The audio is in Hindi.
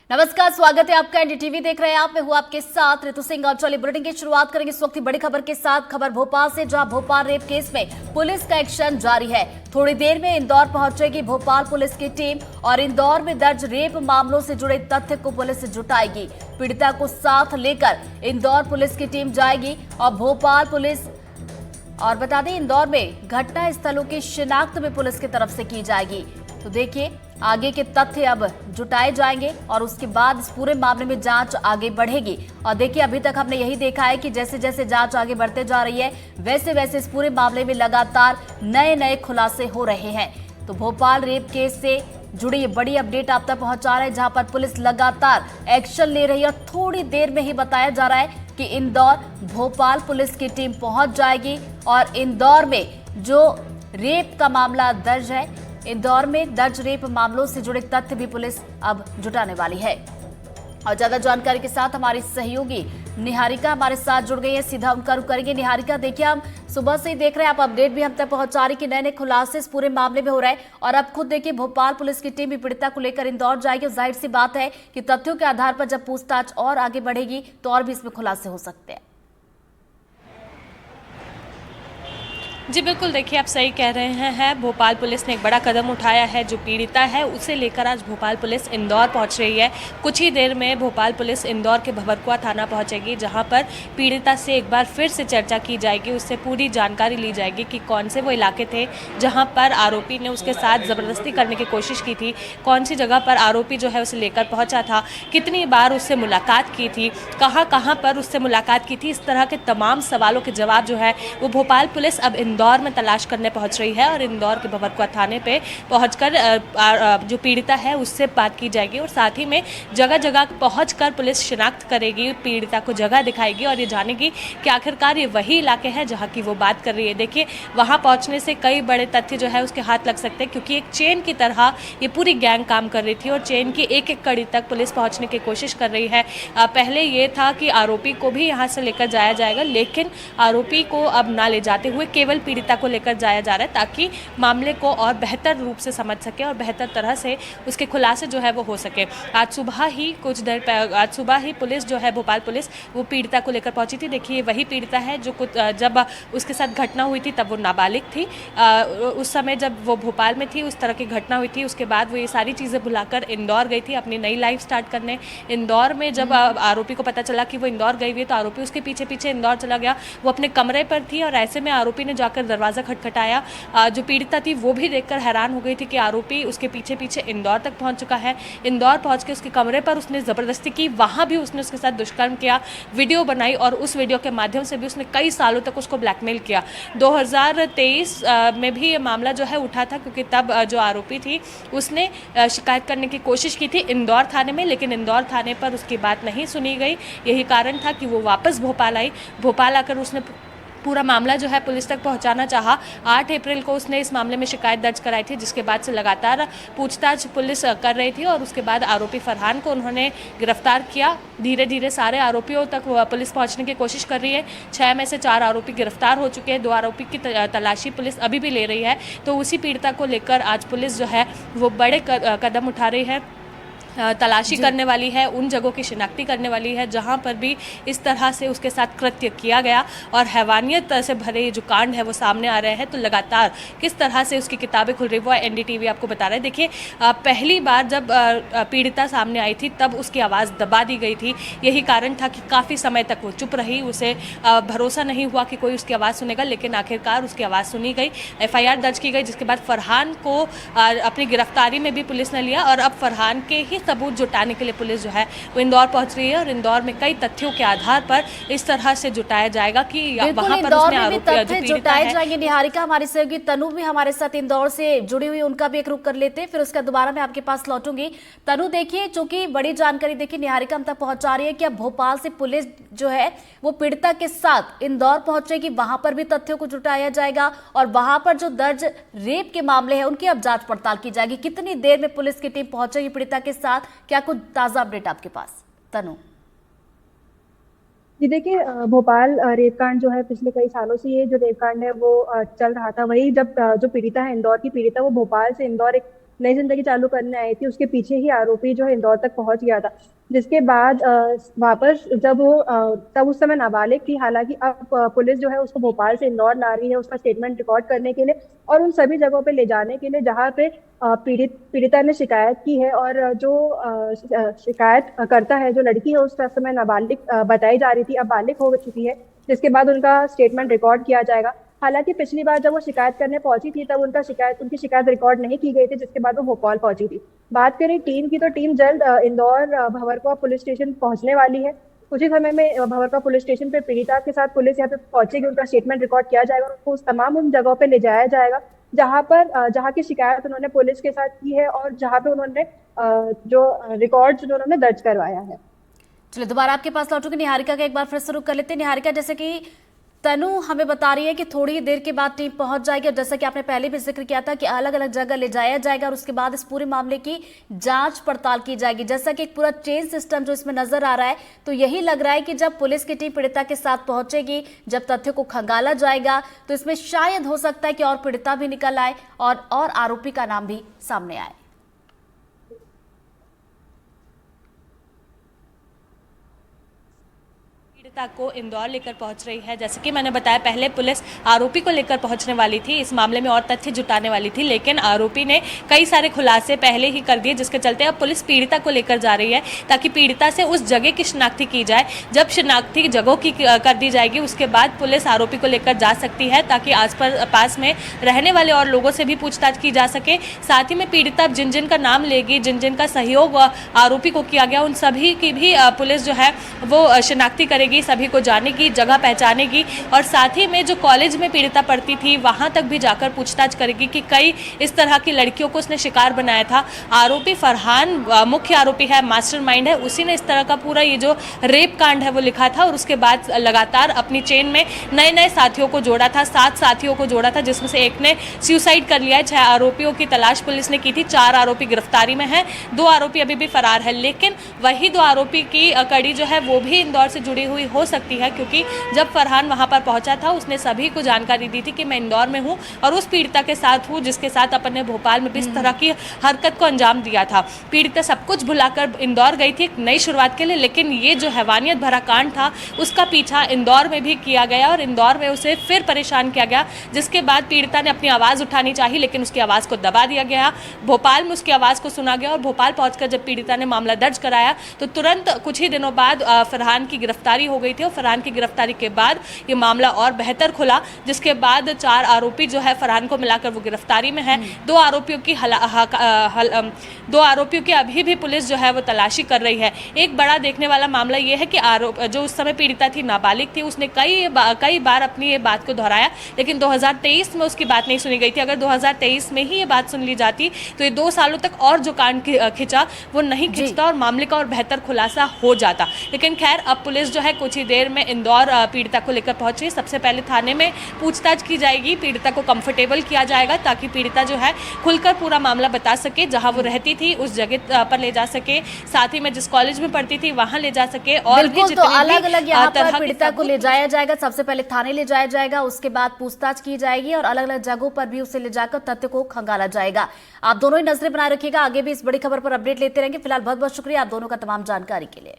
नमस्कार, स्वागत है आपका। एनडीटीवी देख रहे हैं आप। मैं हूं आपके साथ ऋतु सिंह। और चलिए बुलेटिन की शुरुआत करेंगे इस वक्त की बड़ी खबर के साथ। खबर भोपाल से, जहां भोपाल रेप केस में पुलिस का एक्शन जारी है। थोड़ी देर में इंदौर पहुंचेगी भोपाल पुलिस की टीम और इंदौर में दर्ज रेप मामलों से जुड़े तथ्य को पुलिस जुटाएगी। पीड़िता को साथ लेकर इंदौर पुलिस की टीम जाएगी और भोपाल पुलिस, और बता दें इंदौर में घटना स्थलों की शिनाख्त भी पुलिस की तरफ से की जाएगी। तो देखिए आगे के तथ्य अब जुटाए जाएंगे और उसके बाद इस पूरे मामले में जांच आगे बढ़ेगी। और देखिए अभी तक हमने यही देखा है कि जैसे जैसे जांच आगे बढ़ते जा रही है वैसे वैसे इस पूरे मामले में लगातार नए नए खुलासे हो रहे हैं। तो भोपाल रेप केस से जुड़ी ये बड़ी अपडेट आप तक पहुंचा रहे हैं, जहां पर पुलिस लगातार एक्शन ले रही है। और थोड़ी देर में ही बताया जा रहा है कि इंदौर भोपाल पुलिस की टीम पहुंच जाएगी और इंदौर में जो रेप का मामला दर्ज है, इंदौर में दर्ज रेप मामलों से जुड़े तथ्य भी पुलिस अब जुटाने वाली है। और ज्यादा जानकारी के साथ हमारी सहयोगी निहारिका हमारे साथ जुड़ गई है, सीधा उनका रुख करेंगे। निहारिका, देखिए हम सुबह से ही देख रहे हैं, आप अपडेट भी हम तक पहुंचा रही कि नए नए खुलासे इस पूरे मामले में हो रहे हैं। और अब खुद देखिए भोपाल पुलिस की टीम भी पीड़िता को लेकर इंदौर जाएगी। जाहिर सी बात है कि तथ्यों के आधार पर जब पूछताछ और आगे बढ़ेगी तो और भी इसमें खुलासे हो सकते हैं। जी बिल्कुल, देखिए आप सही कह रहे हैं। भोपाल पुलिस ने एक बड़ा कदम उठाया है। जो पीड़िता है उसे लेकर आज भोपाल पुलिस इंदौर पहुंच रही है। कुछ ही देर में भोपाल पुलिस इंदौर के भंवरकुआ थाना पहुंचेगी, जहां पर पीड़िता से एक बार फिर से चर्चा की जाएगी। उससे पूरी जानकारी ली जाएगी कि कौन से वो इलाके थे जहाँ पर आरोपी ने उसके साथ ज़बरदस्ती करने की कोशिश की थी, कौन सी जगह पर आरोपी जो है उसे लेकर पहुँचा था, कितनी बार उससे मुलाकात की थी, कहाँ कहाँ पर उससे मुलाकात की थी। इस तरह के तमाम सवालों के जवाब जो है वो भोपाल पुलिस अब इंदौर में तलाश करने पहुंच रही है। और इंदौर के भंवरकुआ थाने पे पहुंचकर जो पीड़िता है उससे बात की जाएगी और साथ ही में जगह जगह पहुंचकर पुलिस शिनाख्त करेगी, पीड़िता को जगह दिखाएगी और ये जानेगी कि आखिरकार ये वही इलाके हैं जहां की वो बात कर रही है। देखिए वहां पहुंचने से कई बड़े तथ्य जो है उसके हाथ लग सकते हैं, क्योंकि एक चेन की तरह ये पूरी गैंग काम कर रही थी और चेन की एक एक कड़ी तक पुलिस पहुंचने की कोशिश कर रही है। पहले ये था कि आरोपी को भी यहाँ से लेकर जाया जाएगा, लेकिन आरोपी को अब ना ले जाते हुए केवल पीड़िता को लेकर जाया जा रहा है, ताकि मामले को और बेहतर रूप से समझ सके और बेहतर तरह से उसके खुलासे जो है वो हो सके। आज सुबह ही पुलिस जो है भोपाल पुलिस वो पीड़िता को लेकर पहुंची थी। देखिए वही पीड़िता है जो जब उसके साथ घटना हुई थी तब वो नाबालिग थी। उस समय जब वो भोपाल में थी उस तरह की घटना हुई थी, उसके बाद वो ये सारी चीज़ें भुलाकर इंदौर गई थी अपनी नई लाइफ स्टार्ट करने। इंदौर में जब आरोपी को पता चला कि वो इंदौर गई हुई है तो आरोपी उसके पीछे पीछे इंदौर चला गया। वो अपने कमरे पर थी और ऐसे में आरोपी ने जाकर दरवाज़ा खटखटाया। जो पीड़िता थी वो भी देखकर हैरान हो गई थी कि आरोपी उसके पीछे पीछे इंदौर तक पहुंच चुका है। इंदौर पहुंच के उसके कमरे पर उसने ज़बरदस्ती की, वहाँ भी उसने उसके साथ दुष्कर्म किया, वीडियो बनाई और उस वीडियो के माध्यम से भी उसने कई सालों तक उसको ब्लैकमेल किया। 2023 में भी ये मामला जो है उठा था, क्योंकि तब जो आरोपी थी उसने शिकायत करने की कोशिश की थी इंदौर थाने में, लेकिन इंदौर थाने पर उसकी बात नहीं सुनी गई। यही कारण था कि वो वापस भोपाल आई। भोपाल आकर उसने पूरा मामला जो है पुलिस तक पहुंचाना चाहा। 8 अप्रैल को उसने इस मामले में शिकायत दर्ज कराई थी, जिसके बाद से लगातार पूछताछ पुलिस कर रही थी और उसके बाद आरोपी फरहान को उन्होंने गिरफ्तार किया। धीरे धीरे सारे आरोपियों तक पुलिस पहुंचने की कोशिश कर रही है। 6 में से 4 आरोपी गिरफ्तार हो चुके हैं। 2 आरोपी की तलाशी पुलिस अभी भी ले रही है। तो उसी पीड़िता को लेकर आज पुलिस जो है वो बड़े कदम उठा रही है, तलाशी करने वाली है, उन जगहों की शिनाख्ती करने वाली है जहां पर भी इस तरह से उसके साथ कृत्य किया गया और हैवानियत से भरे जो कांड है वो सामने आ रहे हैं। तो लगातार किस तरह से उसकी किताबें खुल रही वो एनडीटीवी आपको बता रहा है। देखिए पहली बार जब पीड़िता सामने आई थी तब उसकी आवाज़ दबा दी गई थी। यही कारण था कि काफ़ी समय तक वो चुप रही, उसे भरोसा नहीं हुआ कि कोई उसकी आवाज़ सुनेगा, लेकिन आखिरकार उसकी आवाज़ सुनी गई, FIR दर्ज की गई, जिसके बाद फरहान को अपनी गिरफ्तारी में भी पुलिस ने लिया और अब फरहान के ही सबूत जुटाने के लिए पुलिस जो है वो इंदौर पहुंच रही है और इंदौर में कई तथ्यों के आधार पर इस तरह से जुटाया जाएगा कि वहां पर उसने आरोपी जुटाए जाएंगे। निहारिका हमारी सहयोगी तनु भी हमारे साथ इंदौर से जुड़ी हुई, उनका भी एक रुख कर लेते हैं, फिर उसका दोबारा मैं आपके पास लौटूंगी। तनु, देखिए चूंकि बड़ी जानकारी देखिए निहारिका हम तक पहुंचा रही है कि अब भोपाल से पुलिस जो है वो पीड़िता के साथ इंदौर पहुंचेगी, वहां पर भी तथ्यों को जुटाया जाएगा और वहां पर जो दर्ज रेप के मामले हैं उनकी अब जांच पड़ताल की जाएगी। कितनी देर में पुलिस की टीम पहुंचेगी पीड़िता के साथ, क्या कुछ ताजा अपडेट आपके पास? तनु जी देखिए, भोपाल रेपकांड जो है पिछले कई सालों से ये जो रेपकांड है वो चल रहा था। वही जब जो पीड़िता है इंदौर की पीड़िता, वो भोपाल से इंदौर एक नई जिंदगी चालू करने आई थी, उसके पीछे ही आरोपी जो है इंदौर तक पहुंच गया था। जिसके बाद वापस जब वो तब उस समय नाबालिग थी, हालांकि अब पुलिस जो है उसको भोपाल से इंदौर ला रही है उसका स्टेटमेंट रिकॉर्ड करने के लिए और उन सभी जगहों पे ले जाने के लिए जहाँ पे पीड़िता ने शिकायत की है। और जो शिकायत करता है, जो लड़की है, उस समय नाबालिग बताई जा रही थी, अब बालिग हो चुकी है। जिसके बाद उनका स्टेटमेंट रिकॉर्ड किया जाएगा। हालांकि पिछली बार जब वो शिकायत करने पहुंची थी तब उनकी शिकायत रिकॉर्ड नहीं की गई थी, जिसके बाद वो भोपाल पहुंची थी। बात करें टीम की, तो टीम जल्द इंदौर भंवरकुआ पुलिस स्टेशन पहुंचने वाली है। कुछ ही समय में भंवरकुआ पुलिस स्टेशन पे पीड़िता के साथ पुलिस यहाँ पे पहुंचेगी, उनका स्टेटमेंट रिकॉर्ड किया जाएगा और उनको उस तमाम उन जगहों पे ले जाया जाएगा जहाँ की शिकायत उन्होंने पुलिस के साथ की है और जहाँ पे उन्होंने जो रिकॉर्ड जो उन्होंने दर्ज करवाया है। चलिए दोबारा आपके पास लौटूंगी। निहारिका का एक बार फिर से रुक कर लेते हैं। निहारिका, जैसे कि तनु हमें बता रही है कि थोड़ी ही देर के बाद टीम पहुंच जाएगी और जैसा कि आपने पहले भी जिक्र किया था कि अलग अलग जगह ले जाया जाएगा और उसके बाद इस पूरे मामले की जांच पड़ताल की जाएगी। जैसा कि एक पूरा चेन सिस्टम जो इसमें नजर आ रहा है, तो यही लग रहा है कि जब पुलिस की टीम पीड़िता के साथ पहुंचेगी, जब तथ्यों को खंगाला जाएगा, तो इसमें शायद हो सकता है कि और पीड़िता भी निकल आए और आरोपी का नाम भी सामने आए। पीड़िता को इंदौर लेकर पहुंच रही है। जैसे कि मैंने बताया, पहले पुलिस आरोपी को लेकर पहुंचने वाली थी, इस मामले में और तथ्य जुटाने वाली थी, लेकिन आरोपी ने कई सारे खुलासे पहले ही कर दिए, जिसके चलते अब पुलिस पीड़िता को लेकर जा रही है ताकि पीड़िता से उस जगह की शिनाख्ती की जाए। जब शिनाख्ती जगहों की कर दी जाएगी, उसके बाद पुलिस आरोपी को लेकर जा सकती है ताकि पास में रहने वाले और लोगों से भी पूछताछ की जा सके। साथ ही में पीड़िता जिन जिन का नाम लेगी, जिन जिन का सहयोग आरोपी को किया गया, उन सभी की भी पुलिस जो है वो शिनाख्ती करेगी, सभी को जानेगी, जगह पहचानेगी और साथ ही में जो कॉलेज में पीड़िता पढ़ती थी वहां तक भी जाकर पूछताछ करेगी कि कई इस तरह की लड़कियों को उसने शिकार बनाया था। आरोपी फरहान मुख्य आरोपी है, मास्टरमाइंड है, उसी ने इस तरह का पूरा ये जो रेप कांड है वो लिखा था और उसके बाद लगातार अपनी चेन में नए नए साथियों को जोड़ा था। 7 साथियों को जोड़ा था, जिसमें से एक ने सुसाइड कर लिया है। 6 आरोपियों की तलाश पुलिस ने की थी, 4 आरोपी गिरफ्तारी में है, 2 आरोपी अभी भी फरार है। लेकिन वही 2 आरोपी की कड़ी जो है वो भी इंदौर से जुड़ी हुई हो सकती है, क्योंकि जब फरहान वहां पर पहुंचा था उसने सभी को जानकारी दी थी कि मैं इंदौर में हूं और उस पीड़िता के साथ हूं जिसके साथ अपन ने भोपाल में भी इस तरह की हरकत को अंजाम दिया था। पीड़िता सब कुछ भुलाकर इंदौर गई थी एक नई शुरुआत के लिए, लेकिन ये जो हैवानियत भरा कांड था उसका पीछा इंदौर में भी किया गया और इंदौर में उसे फिर परेशान किया गया, जिसके बाद पीड़िता ने अपनी आवाज़ उठानी चाहिए लेकिन उसकी आवाज़ को दबा दिया गया। भोपाल में उसकी आवाज़ को सुना गया और भोपाल पहुंचकर जब पीड़िता ने मामला दर्ज कराया तो तुरंत कुछ ही दिनों बाद फरहान की गिरफ्तारी हो गई थी और फरहान की गिरफ्तारी के बाद ये मामला और बेहतर खुला, जिसके बाद 4 आरोपी जो है फरहान को मिलाकर वो गिरफ्तारी में है। 2 आरोपियों की अभी भी पुलिस जो है वो तलाशी कर रही है। एक बड़ा देखने वाला मामला ये है कि जो उस समय पीड़िता थी, नाबालिग थी, उसने कई बार अपनी ये बात को दोहराया, लेकिन 2023 में उसकी बात नहीं सुनी गई थी। अगर 2023 में ही ये बात सुन ली जाती तो ये 2 सालों तक और जो कांड खिंचा वो नहीं खिंचता और मामले का और बेहतर खुलासा हो जाता। लेकिन खैर, अब पुलिस जो है कुछ ही देर में इंदौर पीड़िता को लेकर पहुंच रही है। सबसे पहले थाने में पूछताछ की जाएगी, पीड़िता को कंफर्टेबल किया जाएगा ताकि पीड़िता जो है खुलकर पूरा मामला बता सके, जहां वो रहती थी उस जगह पर ले जा सके, साथ ही में जिस कॉलेज में पढ़ती थी वहां ले जा सके और भी तो अलग अलग यहाँ पर पीड़िता को ले जाया जाएगा। सबसे पहले थाने ले जाया जाएगा, उसके बाद पूछताछ की जाएगी और अलग अलग जगहों पर भी उसे ले जाकर तथ्य को खंगाला जाएगा। आप दोनों ही नजरें बनाए रखिएगा, आगे भी इस बड़ी खबर पर अपडेट लेते रहेंगे। फिलहाल बहुत बहुत शुक्रिया आप दोनों का तमाम जानकारी के लिए।